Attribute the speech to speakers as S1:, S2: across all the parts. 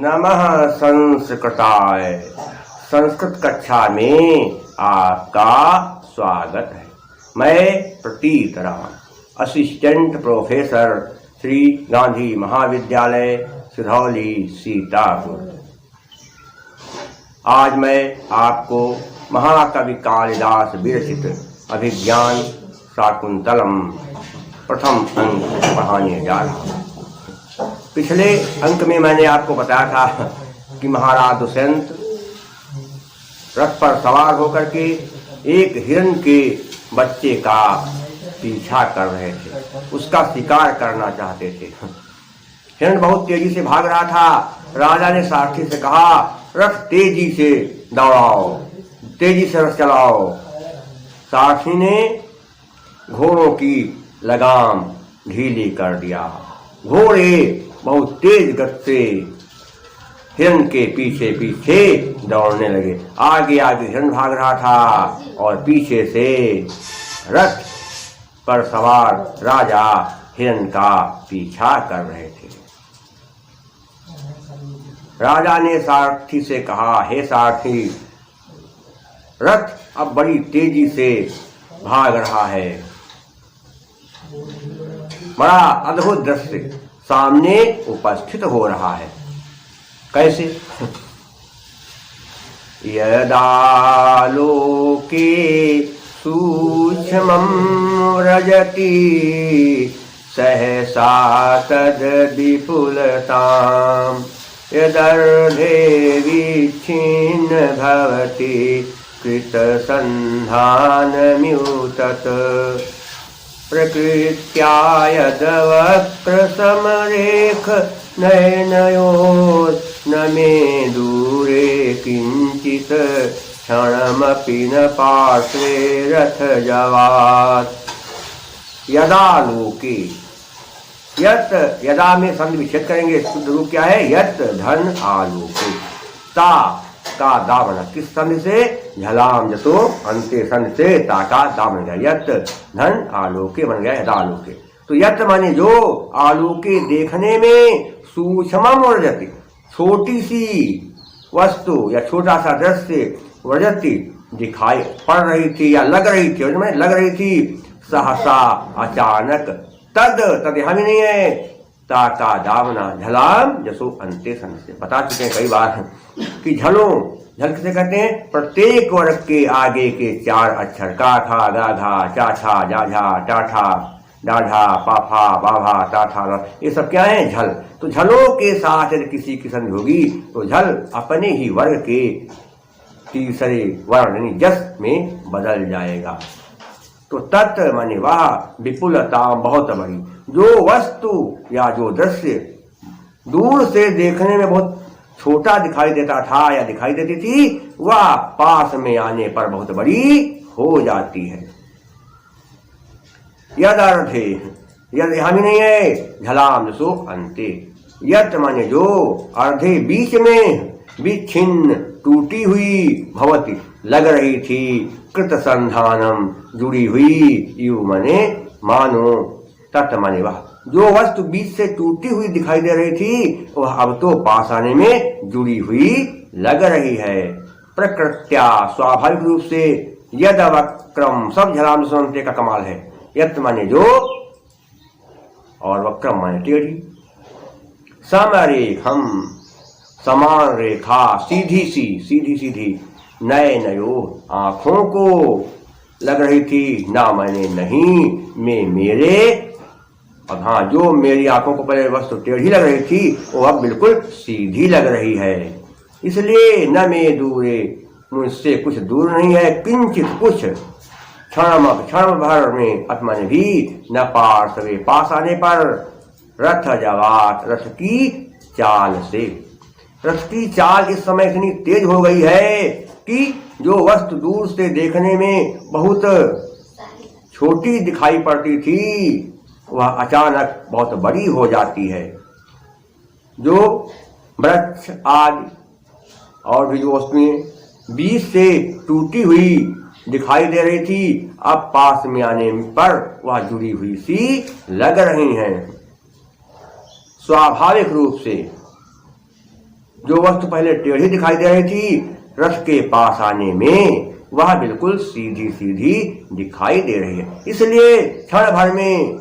S1: नमः संस्कृताय। संस्कृत कक्षा में आपका स्वागत है। मैं प्रतीत राम, असिस्टेंट प्रोफेसर, श्री गांधी महाविद्यालय, सिधौली, सीतापुर। आज मैं आपको महाकवि कालिदास विरचित अभिज्ञान शाकुंतलम प्रथम अंक पढ़ाने जा रहा हूँ। पिछले अंक में मैंने आपको बताया था कि महाराज दुष्यंत रथ पर सवार होकर के एक हिरण के बच्चे का पीछा कर रहे थे, उसका शिकार करना चाहते थे। हिरण बहुत तेजी से भाग रहा था। राजा ने सारथी से कहा, रथ तेजी से दौड़ाओ, तेजी से रथ चलाओ। सारथी ने घोड़ों की लगाम ढीली कर दिया। घोड़े बहुत तेज गति से हिरण के पीछे पीछे दौड़ने लगे। आगे आगे हिरण भाग रहा था और पीछे से रथ पर सवार राजा हिरण का पीछा कर रहे थे। राजा ने सारथी से कहा, हे सारथी, रथ अब बड़ी तेजी से भाग रहा है। बड़ा अद्भुत दृश्य सामने उपस्थित हो रहा है। कैसे? यदा लोके सूक्ष्मं व्रजति सहसा तद् विपुलताम् यदर्धे विच्छिन्न भवति कृतसन्धानम्युतत् प्रकृत्या यदवक्रसमरेख नयनयोर् न मे दूरे किंचित क्षणमपि न पार्श्वे रथजवात्। यदा लोके, यत यदा में संधि विच्छेद करेंगे। शुद्ध रूप क्या है? यत धन आलोके। ता का दामन किस संधि से? झलाम जतो अंते संधि से ता का दामन गया। यत धन आलोके बन गया यदा आलोके। तो यत माने जो, आलोके देखने में, सूक्ष्मम व्रजति छोटी सी वस्तु या छोटा सा दृश्य, व्रजति दिखाई पड़ रही थी या लग रही थी, लग रही थी। सहसा अचानक, तद यहाँ भी नहीं है, ता का दामना झलाम जसो अंते सन से। बता चुके हैं कई बार कि झलों, झल किसे कहते हैं? प्रत्येक वर्ग के आगे के चार अक्षर, का था गा था चा था जा झा टा ठा डाढ़ा पाफा बाभा टाठा, ये सब क्या है? झल। तो झलों के साथ यदि किसी की संधि होगी तो झल अपने ही वर्ग के तीसरे वर्ण यानी जस में बदल जाएगा। तो तत् माने वह, विपुलता बहुत बड़ी, जो वस्तु या जो दृश्य दूर से देखने में बहुत छोटा दिखाई देता था या दिखाई देती थी, वह पास में आने पर बहुत बड़ी हो जाती है। यद अर्थे, यद यहाँ भी नहीं है, झलाम जसो अंते। यत माने जो, अर्धे बीच में, विच्छिन्न टूटी हुई, भवती लग रही थी, कृत संधानम जुड़ी हुई, यू माने मानो, तत् माने वह, जो वस्तु बीच से टूटी हुई दिखाई दे रही थी वह अब तो पास आने में जुड़ी हुई लग रही है। प्रकृत्या स्वाभाविक रूप से, यद वक्रम, सब झलाम सुनते का कमाल है। यत माने जो और वक्रम माने टेढ़ी। समरेखम समान रेखा, सीधी सी, सीधी सीधी, नयनयो आंखों को लग रही थी, ना मैंने नहीं, मैं मेरे। अब हाँ, जो मेरी आंखों को पहले वस्तु टेढ़ी लग रही थी वो अब बिल्कुल सीधी लग रही है। इसलिए न मैं दूरे, मुझसे कुछ दूर नहीं है, किंचित कुछ, क्षण भर में, आत्मा ने भी, न पार्श्वे पास आने पर, रथ जवात रथ की चाल से। रथ की चाल इस समय इतनी तेज हो गई है कि जो वस्तु दूर से देखने में बहुत छोटी दिखाई पड़ती थी वह अचानक बहुत बड़ी हो जाती है। जो वृक्ष आदि और भी जो वस्तुएं बीच से टूटी हुई दिखाई दे रही थी, अब पास में आने पर वह जुड़ी हुई सी लग रही हैं। स्वाभाविक रूप से जो वस्तु पहले टेढ़ी दिखाई दे रही थी, रथ के पास आने में वह बिल्कुल सीधी सीधी दिखाई दे रही है। इसलिए क्षण भर में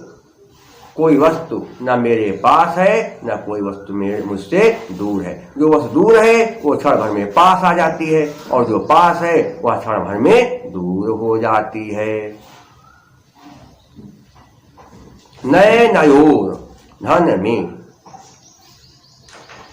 S1: कोई वस्तु न मेरे पास है, न कोई वस्तु मुझसे दूर है। जो वस्तु दूर है वो क्षण भर में पास आ जाती है, और जो पास है वह क्षण भर में दूर हो जाती है। नए नयोर धन में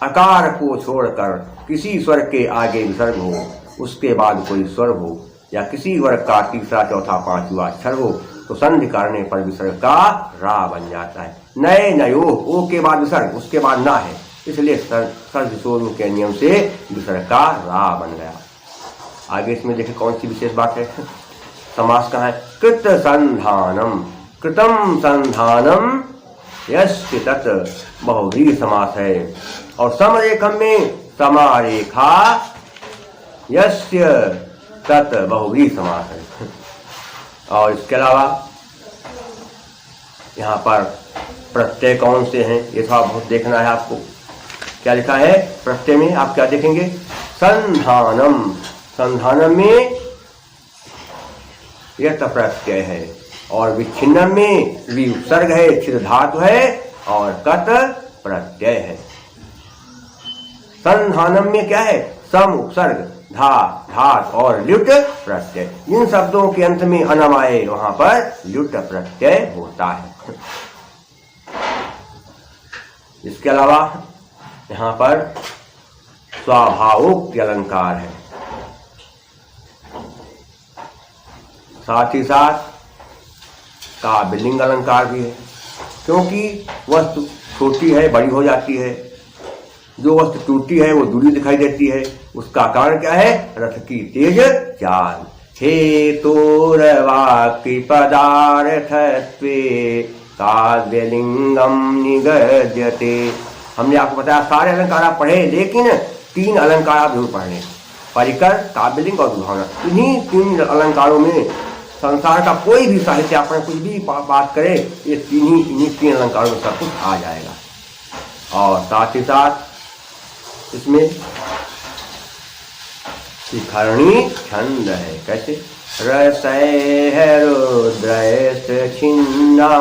S1: अकार को छोड़कर किसी स्वर के आगे विसर्ग हो, उसके बाद कोई स्वर हो, या किसी वर्ग का तीसरा चौथा पांचवा अक्षर हो, तो संधि करने पर विसर्ग का रा बन जाता है। नए नयो, ओ के बाद विसर्ग, उसके बाद ना है, इसलिए सर्ग स्वरों के नियम से विसर्ग का रा बन गया। आगे इसमें देखें कौन सी विशेष बात है। समास कहाँ है? कृत संधानम, कृतम संधानम यस्य तत् बहुव्रीहि समास है। और समरेखम में समारेखा यस्य तत् बहुव्रीहि समास है। और इसके अलावा यहाँ पर प्रत्यय कौन से हैं ये थोड़ा बहुत देखना है आपको। क्या लिखा है प्रत्यय में? आप क्या देखेंगे? संधानम, संधानम में यत प्रत्यय है, और विच्छिन्नम में वी उपसर्ग है, छिद धातु है, और कत प्रत्यय है। संधानम में क्या है? सम उपसर्ग, धा धात और ल्युट प्रत्यय। इन शब्दों के अंत में अनम आए वहां पर ल्युट प्रत्यय होता है। इसके अलावा यहाँ पर स्वाभावोक्ति अलंकार है, साथ ही साथ काव्यलिंग अलंकार भी है। क्योंकि वस्तु छोटी है, बड़ी हो जाती है, जो वस्तु टूटी है वो दूरी दिखाई देती है। उसका कारण क्या है? रथ की तेज चाल। हे तोरवाक्य पदार्थत्वे काव्यलिंगम निगद्यते। हमने आपको बताया सारे अलंकार आप पढ़े, लेकिन 3 अलंकार आप जरूर पढ़ लें, परिकर, काव्यलिंग और दुहाना। इन्हीं 3 अलंकारों में संसार का कोई भी साहित्य आप कुछ भी बात करें, ये इन्हीं 3 अलंकारों में सब कुछ आ जाएगा। और साथ ही साथ इसमें शिखरणी छंद है। कैसे? रसै रुद्रैश्च छिन्ना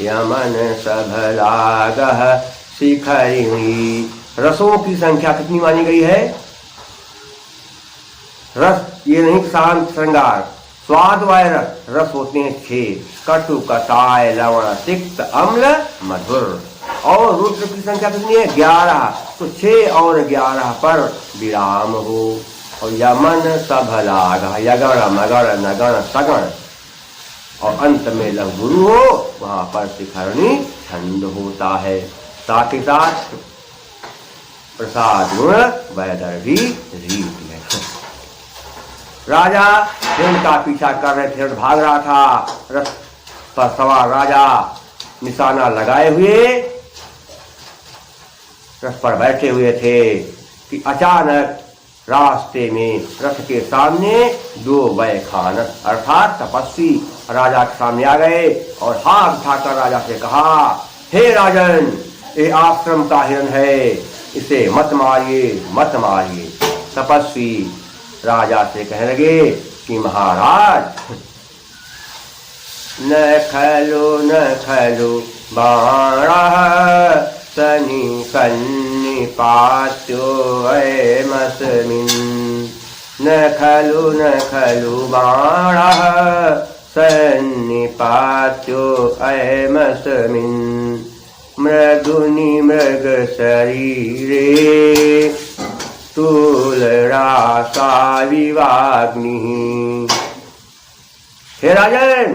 S1: यमन सभलागः शिखरिणी। रसों की संख्या कितनी मानी गई है? रस ये नहीं शांत श्रृंगार, स्वाद वाय रस, रस होते हैं 6, कटु कसाय लवण तिक्त अम्ल मधुर। और रुद्र की संख्या कितनी है? 11। तो 6 और 11 पर विराम हो। और यमन सभलाग, यगण मगण नगण सगण, और अंत में लघु गुरु हो, वहां पर शिखरणी छंद होता है। साथ ही साथ प्रसाद गुण वैदर्भी रीत है। राजा हिरण का पीछा कर रहे थे, भाग रहा था, रथ पर सवार राजा निशाना लगाए हुए रथ पर बैठे हुए थे कि अचानक रास्ते में रथ के सामने 2 वैखानस अर्थात तपस्वी राजा के सामने आ गए और हाथ उठाकर राजा से कहा, हे राजन, ये आश्रम का हिरण है, इसे मत मारिए, मत मारिए। तपस्वी राजा से कहने लगे कि महाराज, न खलु बाणः सन्निपात्यो अयमस्मिन्। न खलु बाणः सन्निपात्यो अयमस्मिन्। मृदुनि मृग शरीरे तुलरासा विवाग्निः। हे राजन,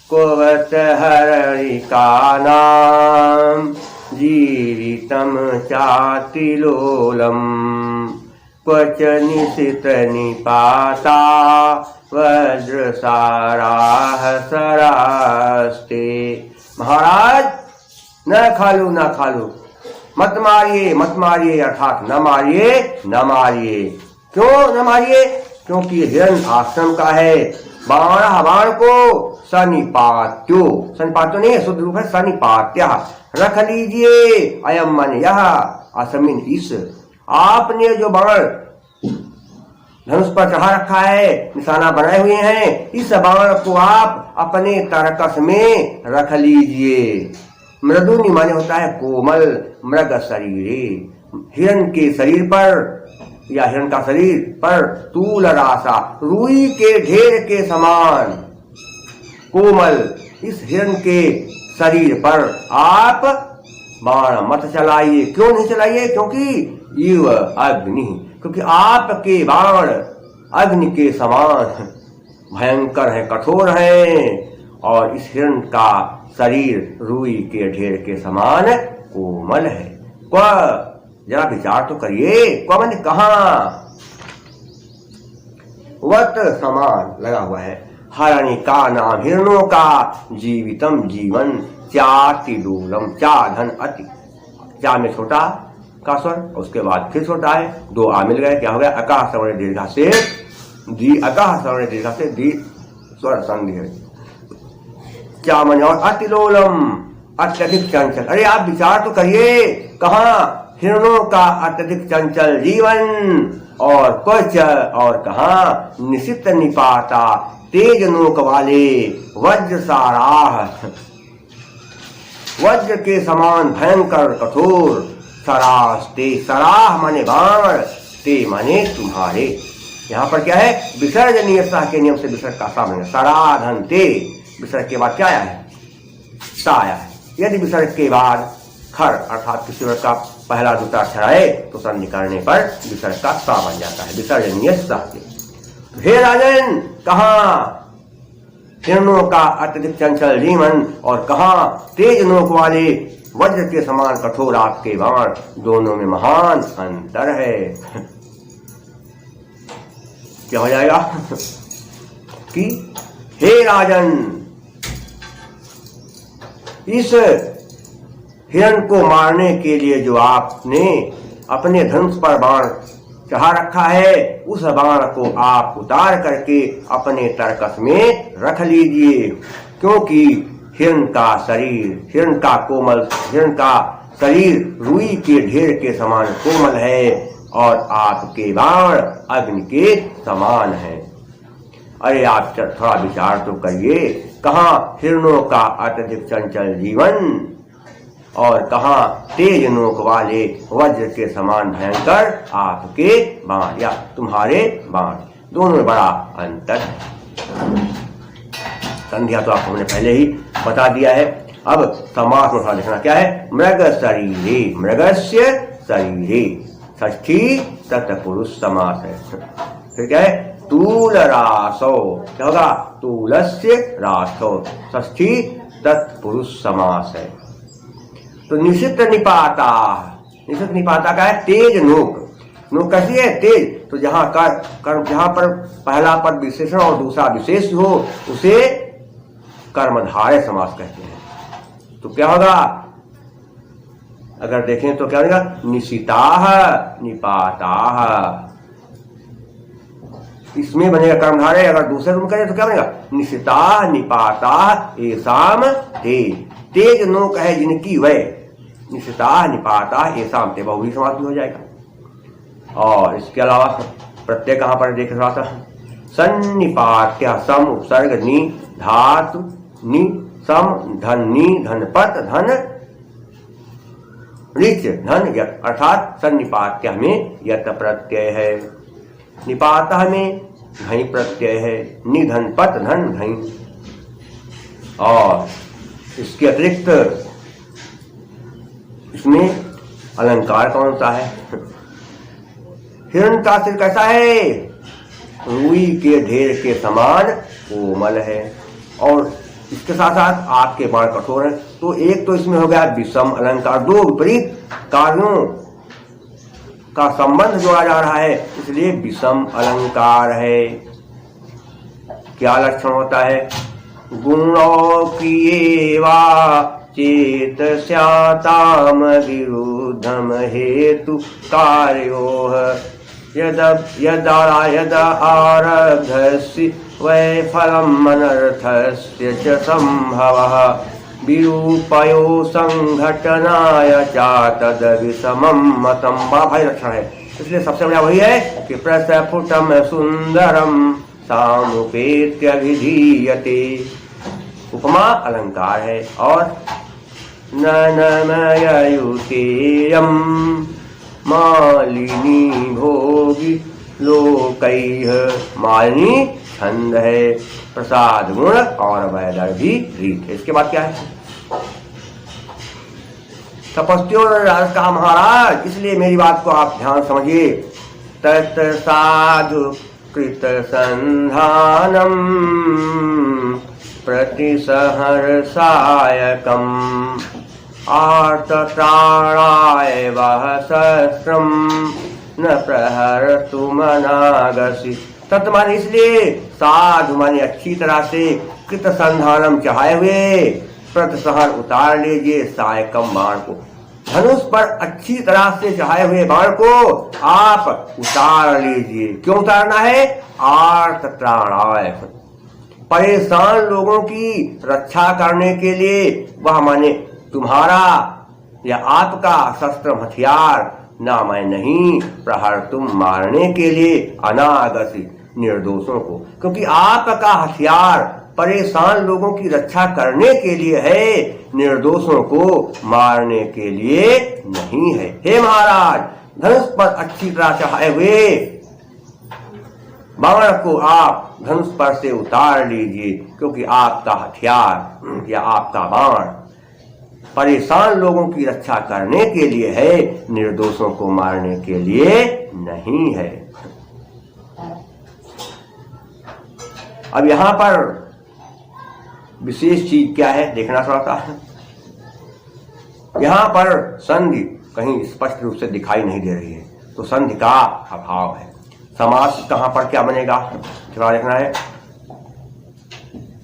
S1: कोवत हरिका नाम जीवितम चातिलोलम क्वच निशित निपाता वज्रसाराः सरास्ते। महाराज, न खालू, मत मारिए, अर्थात न मारिए। क्यों न मारिए? क्योंकि हिरण आश्रम का है। बाण को सनिपात्यो नहीं, शुद्ध रूप है सनिपात्य। रख लीजिए, अयम मन यह, असमिन इस, आपने जो बाण धनुष पर चढ़ा रखा है, निशाना बनाए हुए हैं, इस बाण को आप अपने तरकस में रख लीजिए। मृदुनि माने होता है कोमल, मृग शरीरे, हिरण के शरीर पर या हिरण का शरीर पर तूल रासा, रुई के ढेर के समान कोमल इस हिरण के शरीर पर आप बाण मत चलाइए। क्यों नहीं चलाइए? क्योंकि इव अग्नि, क्योंकि आपके बाण अग्नि के समान भयंकर है, कठोर है, और इस हिरण का शरीर रुई के ढेर के समान कोमल है। जरा विचार तो करिए, क्वा मैंने कहा वत समान लगा हुआ है। हरणि का नाम हिरणों का, जीवितम जीवन, चातिदूलम, चा धन अति, चा में छोटा का स्वर, उसके बाद फिर छोटा है, दो आ मिल गए, क्या हो गया? अकाह सवर्ण दीर्घा से दी, अकाह सवर्ण दीर्घा से दी स्वर संधि है। क्या मन? और अतिलोलम, अत्यधिक चंचल। अरे आप विचार तो करिए, कहा हिरणों का अत्यधिक चंचल जीवन, और कुछ और कहा निशित निपाता, तेज नोक वाले, वज्र साराह, वज्र के समान भयंकर कठोर, सरास ते, सराह माने बाण, ते माने तुम्हारे। यहाँ पर क्या है? विसर्जनीय सह के नियम से विसर्ग का सामने, सराधन ते, विसर्ग के बाद क्या आया है? सा आया है। यदि विसर्ग के बाद खर अर्थात किसी वर्ग का पहला दूसरा अक्षर आए तो संधि करने पर विसर्ग का सा बन जाता है, विसर्जनीय सह के। हे राजन, कहा हिरणों का अत्यधिक चंचल जीवन, और कहा तेज नोक वाले वज्र के समान कठोर आपके बाण, दोनों में महान अंतर है। क्या हो जाएगा कि हे राजन, इस हिरण को मारने के लिए जो आपने अपने धनुष पर बाण चढ़ा रखा है, उस बाण को आप उतार करके अपने तरकस में रख लीजिए, क्योंकि हिरण का शरीर, हिरण का शरीर रुई के ढेर के समान कोमल है, और आपके बाण अग्नि के समान है। अरे आप थोड़ा विचार तो करिए, कहा हिरणों का अत्यधिक चंचल जीवन, और कहा तेज नोक वाले वज्र के समान भयंकर आपके बाण या तुम्हारे बाण, दोनों में बड़ा अंतर है। संध्या तो आपको हमने पहले ही बता दिया है। अब समास में थोड़ा देखना क्या है? मृग शरीरे, मृगस्य शरीरे, षष्ठी तत्पुरुष समास है। फिर क्या है? तूल रासो, क्या होगा? तूलस्य रासो, षष्ठी तत्पुरुष समास है। तो निशित निपाता, निशित निपाता का है तेज नोक, नोक कैसी है? तेज। तो जहां कर्म, जहां पर पहला पद विशेषण और दूसरा विशेष हो, उसे कर्मधारय समास कहते हैं। तो क्या होगा? अगर देखें तो क्या होगा? निशिताः निपाताः, इसमें बनेगा कर्मधारय। अगर दूसरे रूप करें तो क्या बनेगा? निशिताः निपाताः एसाम ते, तेज नोक है जिनकी वह, निशिताः निपाताः एसाम ते, बहुवी समास भी हो जाएगा। और इसके अलावा प्रत्यय कहां पर देख रहा था? सन्निपात्य, सम उपसर्ग नि, धातु नि, सम धन नि, धनपत धन ऋच धन यत, अर्थात सन्निपात्य में यत प्रत्यय है, निपातः में घई प्रत्यय है, निधन पत धन घई। और इसके अतिरिक्त इसमें अलंकार कौन सा है? हिरण का सिर कैसा है? रुई के ढेर के समान कोमल है, और इसके साथ साथ आपके बाण कठोर है। तो एक तो इसमें हो गया विषम अलंकार, दो विपरीत कार्यों का संबंध जोड़ा जा रहा है, इसलिए विषम अलंकार है। क्या लक्षण होता है? गुणों किए वा चेत स्याताम विरुद्धम हेतु कार्योः यदा आरब्धस्य वै फलम् अनर्थस्य च संभवः विरूपयो संघटनाय चा तद विषमं मतम। बड़ा भारी लक्षण है, इसलिए सबसे बड़ा वही है कि प्रस्फुटम सुंदरम सामुपेत्य विधीयते। उपमा अलंकार है। और ननमयुतेयं मालिनी भोगी लोकैः। मालिनी छंद है, प्रसाद गुण और वैदर्भी रीत। इसके बाद क्या है? तपस्वियों ने राज कहा महाराज, इसलिए मेरी बात को आप ध्यान समझिए। तत् साधु कृत संधानम प्रतिसहर्षायकम् आर्तत्राणाय वह सहस्रम न प्रहर्तु मनागसि। तत् माने इसलिए, साधु माने अच्छी तरह से, कृत संधानम चढ़ाए हुए, प्रतिसहर उतार लीजिए, सायकम बाण को, धनुष पर अच्छी तरह से चढ़ाए हुए बाण को आप उतार लीजिए। क्यों उतारना है? आर्तत्राणाय, परेशान लोगों की रक्षा करने के लिए। वह माने तुम्हारा या आपका शस्त्र हथियार, ना मैं नहीं, प्रहर तुम मारने के लिए, अनागसी निर्दोषों को। क्योंकि आपका हथियार परेशान लोगों की रक्षा करने के लिए है, निर्दोषों को मारने के लिए नहीं है। हे महाराज, धनुष पर अच्छी तरह चढ़ाए हुए बाण को आप धनुष पर से उतार लीजिए, क्योंकि आपका हथियार या आपका बाण परेशान लोगों की रक्षा करने के लिए है, निर्दोषों को मारने के लिए नहीं है। अब यहां पर विशेष चीज क्या है देखना चाहता है। यहां पर संधि कहीं स्पष्ट रूप से दिखाई नहीं दे रही है, तो संधि का अभाव है। समास कहां पर क्या बनेगा थोड़ा देखना है।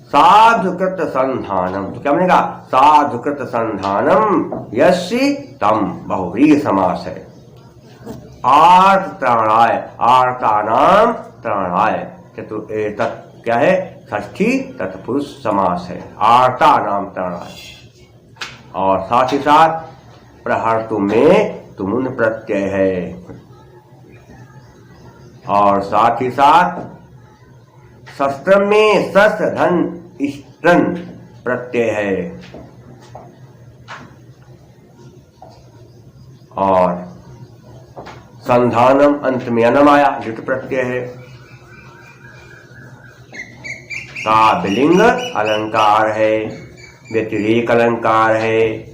S1: साधुकृत संधानम, तो क्या बनेगा? साधुकृत संधानम यस्य तम, बहुव्रीहि समास है। आर्त त्राणाय, आर्तानाम त्राणाय, क्या है? षष्ठी तत्पुरुष समास है। आर्ता नाम त्राणाय। और साथ ही साथ प्रहर्तु में तुमुन प्रत्यय है, और साथ ही साथ शस्त्र में शस्त्र धन इष्टन प्रत्यय है, और संधानम अंत में अनम आया, लिट प्रत्यय है। काव्यलिंग अलंकार है, व्यतिरेक अलंकार है,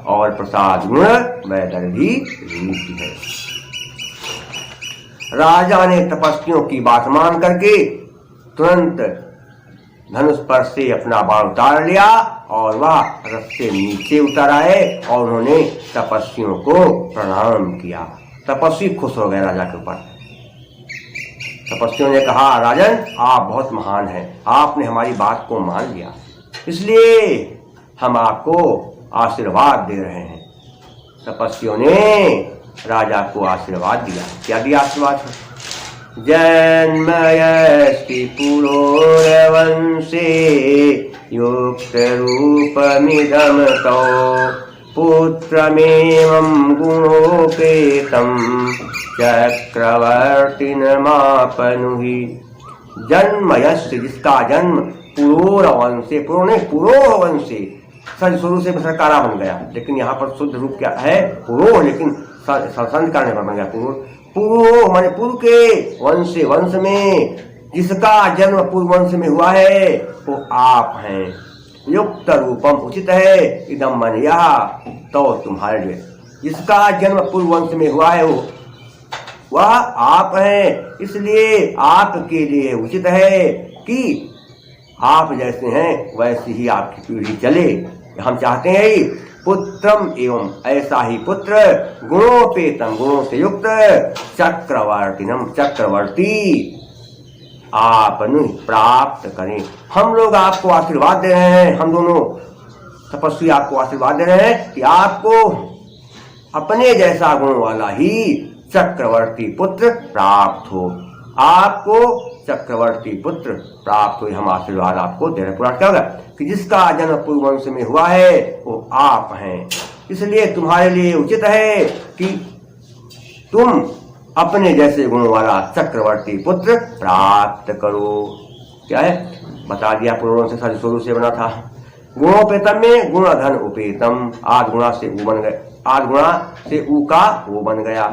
S1: और प्रसाद गुण वैदर्भी रीति है। राजा ने तपस्वियों की बात मान करके तुरंत धनुष पर से अपना बाण उतार लिया, और वह रथ से नीचे उतर आए, और उन्होंने तपस्वियों को प्रणाम किया। तपस्वी खुश हो गए राजा के ऊपर। तपस्वियों ने कहा, राजन आप बहुत महान हैं, आपने हमारी बात को मान लिया, इसलिए हम आपको आशीर्वाद दे रहे हैं। तपस्वियों ने राजा को आशीर्वाद दिया। क्या दिया आशीर्वाद? जन्मयस्ति पुरोरवंशे युक्त रूपमिदं तौ पुत्रमेवं गुणोपेतं चक्रवर्तिनमापनुहि। जन्मयस्य, जिसका जन्म पुरोरवंशे, पुरो नहीं पुरोरवंशे, सज शुरू से सरकारा बन गया, लेकिन यहाँ पर शुद्ध रूप क्या है? पुरो, लेकिन संध करने पर बन गया पुरो। पुरो माने पूर्व के वंश से, वंश में जिसका जन्म पूर्व वंश में हुआ है वो आप हैं। युक्त रूपम उचित है, इदम मन यह, तो तुम्हारे लिए जिसका जन्म पूर्व वंश में हुआ है वह आप हैं, इसलिए आपके लिए उचित है कि आप जैसे हैं वैसी ही आपकी पीढ़ी चले। हम चाहते हैं पुत्रम एवं ऐसा ही पुत्र, गुणोपेतम, गुणों से युक्त, चक्रवर्तिनम, चक्रवर्ती आप प्राप्त करें। हम लोग आपको आशीर्वाद दे रहे हैं, हम दोनों तपस्वी आपको आशीर्वाद दे रहे हैं कि आपको अपने जैसा गुण वाला ही चक्रवर्ती पुत्र प्राप्त हो। आपको चक्रवर्ती पुत्र प्राप्त हुए, हम आशीर्वाद आपको दे रहे। पूरा क्या होगा कि जिसका जन्म पूर्व वंश में हुआ है वो आप हैं, इसलिए तुम्हारे लिए उचित है कि तुम अपने जैसे गुणों वाला चक्रवर्ती पुत्र प्राप्त करो। क्या है बता दिया, पूर्व से सारी शुरू से बना था। गुणोपेतम में गुण धन उपेतम, आध गुणा से ऊ बन गए, आध गुणा से ऊ का वो बन गया।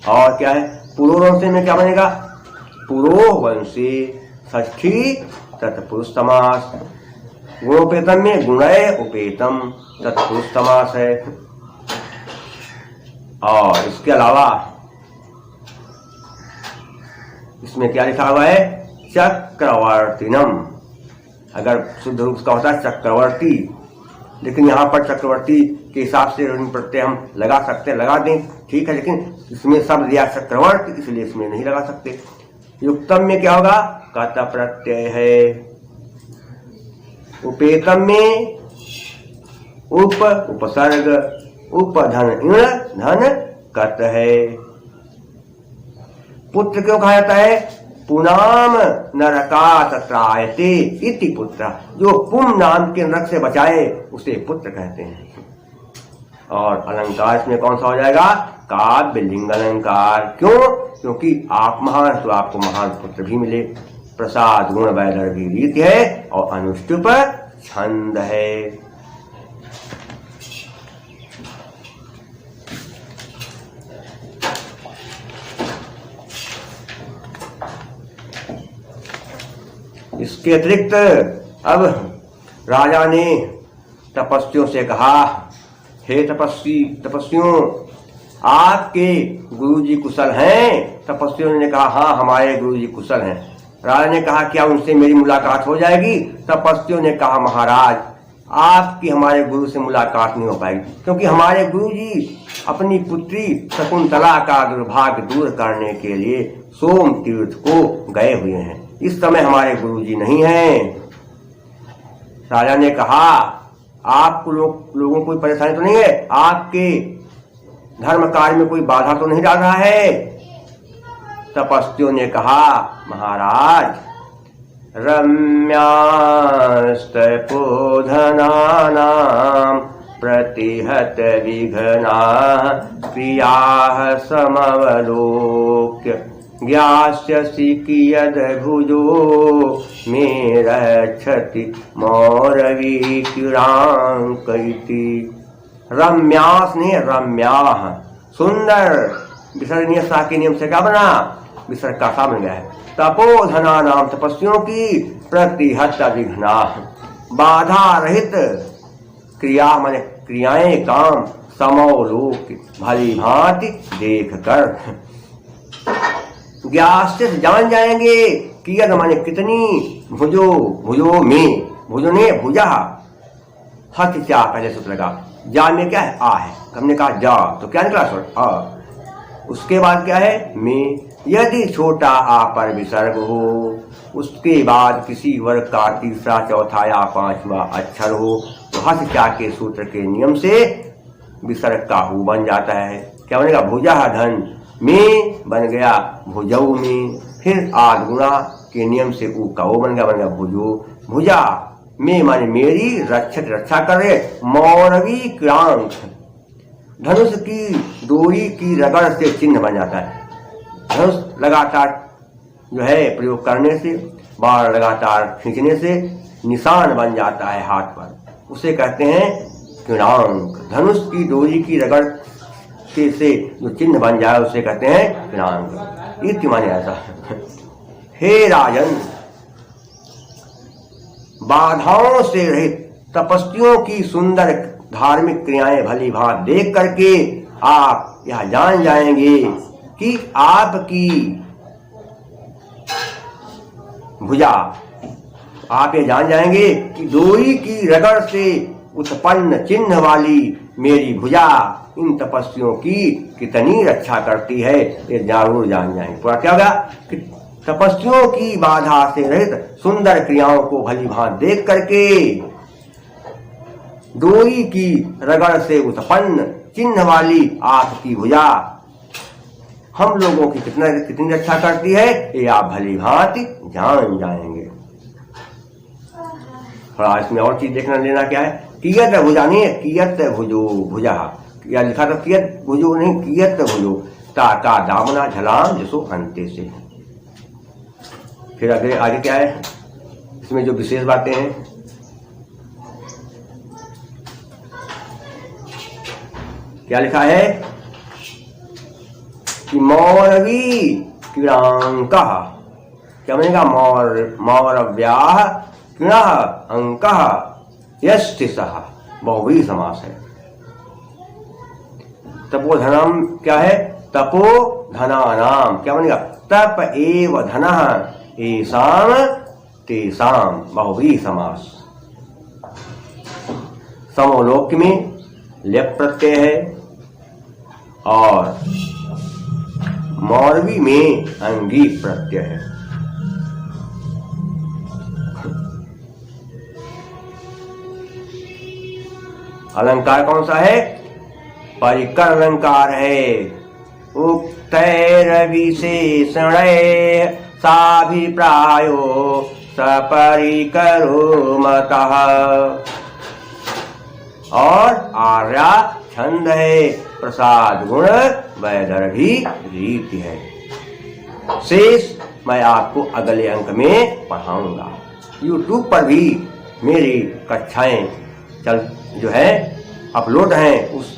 S1: और क्या है पुरोवंशी में क्या बनेगा, पुरोवंशी षष्ठी तत्पुरुष समास। गुणोपेतम में गुणय उपेतम तत्पुरुष समास है। और इसके अलावा इसमें क्या लिखा हुआ है, चक्रवर्तीनम। अगर शुद्ध रूप का होता है चक्रवर्ती, लेकिन यहाँ पर चक्रवर्ती के हिसाब से प्रत्यय हम लगा सकते, लगा दें ठीक है, लेकिन इसमें शब्द दिया चक्रवर्ती इसलिए इसमें नहीं लगा सकते। युक्तम में क्या होगा, कत प्रत्यय है। उपेतम में उप उपसर्ग, उपधन इण धन कत है। पुत्र क्यों कहा जाता है, पुनाम नरकात त्रायते इति पुत्र, जो पुम नाम के नरक से बचाए उसे पुत्र कहते हैं। और अलंकार इसमें कौन सा हो जाएगा, काव्य लिंग अलंकार। क्यों, क्योंकि आप महान तो आपको महान पुत्र भी मिले। प्रसाद गुण वैदर्भी रीति है और अनुष्टुप छंद है। इसके अतिरिक्त अब राजा ने तपस्वियों से कहा, हे तपस्वियों आपके गुरुजी कुशल हैं। तपस्वियों ने कहा हाँ हमारे गुरुजी कुशल हैं। राजा ने कहा क्या उनसे मेरी मुलाकात हो जाएगी। तपस्वियों ने कहा महाराज आपकी हमारे गुरु से मुलाकात नहीं हो पाएगी, क्योंकि हमारे गुरुजी अपनी पुत्री शकुंतला का दुर्भाग्य दूर करने के लिए सोम तीर्थ को गए हुए हैं। इस समय हमारे गुरुजी नहीं हैं। राजा ने कहा आपको लोगों को कोई परेशानी तो नहीं है, आपके धर्म कार्य में कोई बाधा तो नहीं डाल रहा है। तपस्वियों ने कहा महाराज रम्यास्तपोधनानां प्रतिहत विघ्ना क्रियाः समवलोक्य ज्ञास्यसि कियद्भुजो मे रक्षति मौरवीक्युरांकैति। रम्यास ने रम्याः सुंदर, विसर्जनीय सा के नियम से क्या बना, विसर्ग का सा बन गया है। तपोधना नाम तपस्वियों की प्रतिहत विघ्ना बाधा रहित क्रिया माने क्रियाएं काम समोलोक भली भांति देख कर ज्ञास्य जान जाएंगे कियद माने कितनी भुजो भुजो में भुजो ने भुजा हथ क्या पहले सूत्र लगा जा में क्या है आ है, हमने कहा जा तो क्या निकला स्वर आ। उसके बाद क्या है में, यदि छोटा आ पर विसर्ग हो उसके बाद किसी वर्ग का तीसरा चौथा या पांचवा अक्षर हो तो हस क्या के सूत्र के नियम से विसर्ग का हु बन जाता है। क्या बनेगा भुजा धन में बन गया भुजऊ में, फिर आद गुणा के नियम से ऊ का वो बन गया भुजो भुजा में माने मेरी रक्षक रक्षा कर रहे। मौरवी क्रांत धनुष की डोरी की रगड़ से चिन्ह बन जाता है। धनुष लगातार जो है प्रयोग करने से बाण लगातार खींचने से निशान बन जाता है हाथ पर, उसे कहते हैं किणांक। धनुष की डोरी की रगड़ से जो चिन्ह बन जाए उसे कहते हैं किणांक। इति माने ऐसा। हे राजन बाधाओं से रहित तपस्वियों की सुंदर धार्मिक क्रियाएं भली भांत देख करके आप यह जान जाएंगे कि आपकी भुजा, आप ये जान जाएंगे कि डोरी की रगड़ से उत्पन्न चिन्ह वाली मेरी भुजा इन तपस्वियों की कितनी रक्षा करती है, ये जरूर जान जाएंगे। पूरा क्या होगा कि तपस्वियों की बाधा से रहित सुंदर क्रियाओं को भली भांत देख करके डोरी की रगड़ से उत्पन्न चिन्ह वाली आपकी भुजा हम लोगों की कितनी रक्षा करती है ये आप भली भांति जान जाएंगे। थोड़ा इसमें और चीज देखना लेना क्या है, कियत भुजा नहीं है, कियत भुजो भुजा, या लिखा था कियत भुजो नहीं, कियत भुजो, ताका दामना झलाम जिसो अंते से। फिर आगे क्या है, इसमें जो विशेष बातें हैं, क्या लिखा है कि मौरवी क्रीड़ांका, क्या बनेगा, मौरव्याह क्रीड़ा अंक यष्टिसः, बहुव्रीहि समास है। तपोधनम क्या है, तपोधनानाम, क्या बनेगा, तप एव धनः एषाम तेषाम, बहुव्रीहि समास। समोलोक्य में लेप प्रत्यय है और मौरवी में अंगी प्रत्यय है। अलंकार कौन सा है, परिकर अलंकार है। उक्तैर्विशेषणैः साभिप्रायो सपरिकरो मतः, और आर्या छंद है, प्रसाद गुण वैदर्भी रीति है। शेष मैं आपको अगले अंक में पढ़ाऊंगा। YouTube पर भी मेरी कक्षाएं जो है अपलोड हैं, उस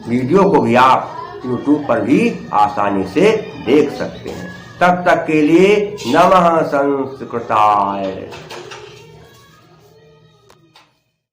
S1: वीडियो को भी आप YouTube पर भी आसानी से देख सकते हैं। तब तक के लिए नमः संस्कृताय।